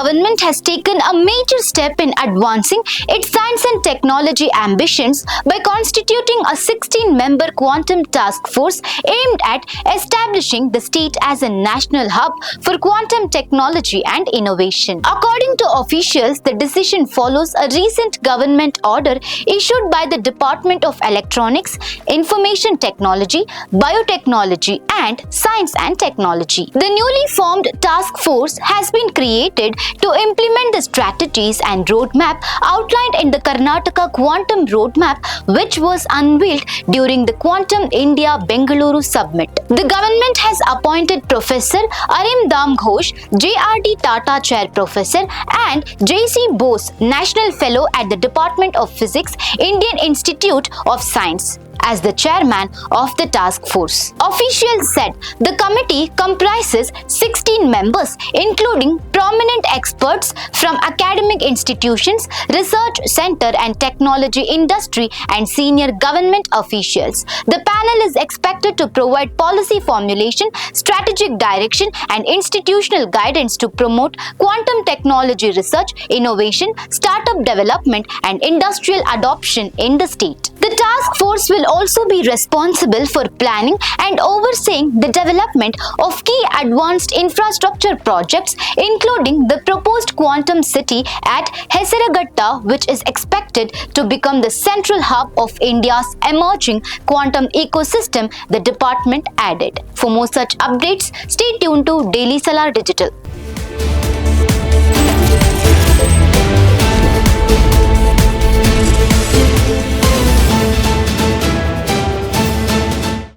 government has taken a major step in advancing its science and technology ambitions by constituting a 16-member quantum task force aimed at establishing the state as a national hub for quantum technology and innovation. According to officials, the decision follows a recent government order issued by the Department of Electronics, Information Technology, Biotechnology and Science and Technology. The newly formed task force has been created to implement the strategies and roadmap outlined in the Karnataka Quantum Roadmap, which was unveiled during the Quantum India Bengaluru Summit. The government has appointed Professor Arindam Ghosh, JRD Tata Chair Professor and J.C. Bose, National Fellow at the Department of Physics, Indian Institute of Science, as the chairman of the task force. Officials said the committee comprises 16 members, including prominent experts from academic institutions, research center and technology industry and senior government officials. The panel is expected to provide policy formulation, strategic direction and institutional guidance to promote quantum technology research, innovation, startup development and industrial adoption in the state. The task force will also be responsible for planning and overseeing the development of key advanced infrastructure projects, including the proposed quantum city at Hesaraghatta, which is expected to become the central hub of India's emerging quantum ecosystem, the department added. For more such updates, stay tuned to Daily Salar Digital.